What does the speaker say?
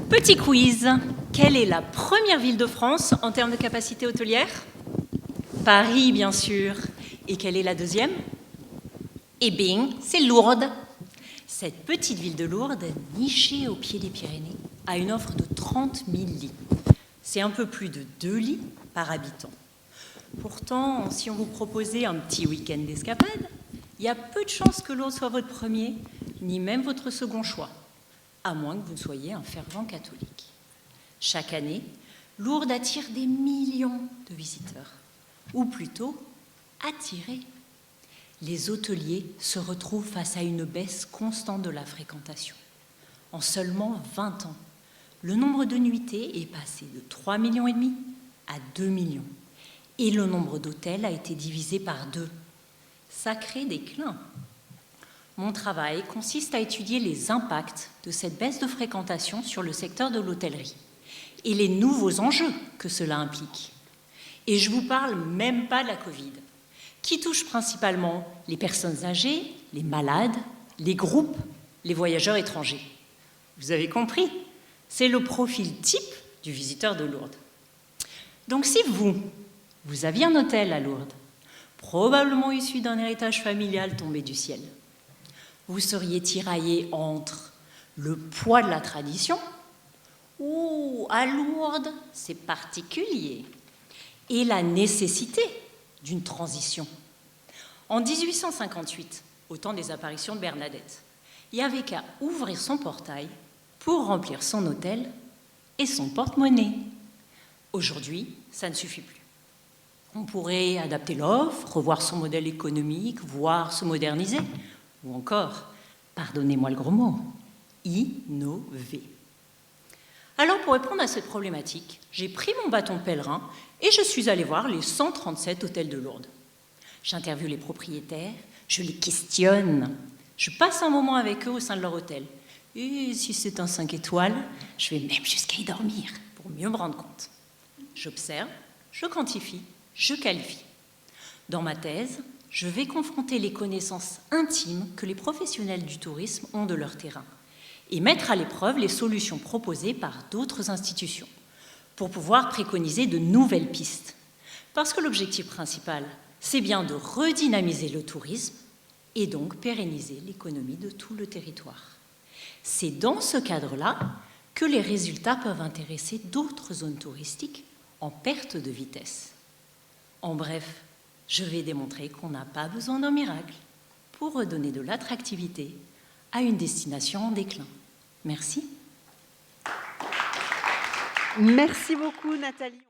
Petit quiz. Quelle est la première ville de France en termes de capacité hôtelière? Paris, bien sûr. Et quelle est la deuxième? Eh bien, c'est Lourdes. Cette petite ville de Lourdes, nichée au pied des Pyrénées, a une offre de 30 000 lits. C'est un peu plus de 2 lits par habitant. Pourtant, si on vous proposait un petit week-end d'escapade, il y a peu de chances que Lourdes soit votre premier, ni même votre second choix, à moins que vous ne soyez un fervent catholique. Chaque année, Lourdes attire des millions de visiteurs, ou plutôt attirés. Les hôteliers se retrouvent face à une baisse constante de la fréquentation. En seulement 20 ans, le nombre de nuitées est passé de 3,5 millions à 2 millions. Et le nombre d'hôtels a été divisé par 2. Sacré déclin. Mon travail consiste à étudier les impacts de cette baisse de fréquentation sur le secteur de l'hôtellerie et les nouveaux enjeux que cela implique. Et je ne vous parle même pas de la Covid, qui touche principalement les personnes âgées, les malades, les groupes, les voyageurs étrangers. Vous avez compris, c'est le profil type du visiteur de Lourdes. Donc si vous aviez un hôtel à Lourdes, probablement issu d'un héritage familial tombé du ciel, vous seriez tiraillé entre le poids de la tradition, ou à Lourdes, c'est particulier, et la nécessité d'une transition. En 1858, au temps des apparitions de Bernadette, il n'y avait qu'à ouvrir son portail pour remplir son hôtel et son porte-monnaie. Aujourd'hui, ça ne suffit plus. On pourrait adapter l'offre, revoir son modèle économique, voire se moderniser, ou encore, pardonnez-moi le gros mot, innover. Alors, pour répondre à cette problématique, j'ai pris mon bâton de pèlerin et je suis allée voir les 137 hôtels de Lourdes. J'interviewe les propriétaires, je les questionne, je passe un moment avec eux au sein de leur hôtel. Et si c'est un 5 étoiles, je vais même jusqu'à y dormir pour mieux me rendre compte. J'observe, je quantifie, je qualifie. Dans ma thèse, je vais confronter les connaissances intimes que les professionnels du tourisme ont de leur terrain et mettre à l'épreuve les solutions proposées par d'autres institutions pour pouvoir préconiser de nouvelles pistes. Parce que l'objectif principal, c'est bien de redynamiser le tourisme et donc pérenniser l'économie de tout le territoire. C'est dans ce cadre-là que les résultats peuvent intéresser d'autres zones touristiques en perte de vitesse. En bref, je vais démontrer qu'on n'a pas besoin d'un miracle pour redonner de l'attractivité à une destination en déclin. Merci. Merci beaucoup, Nathalie.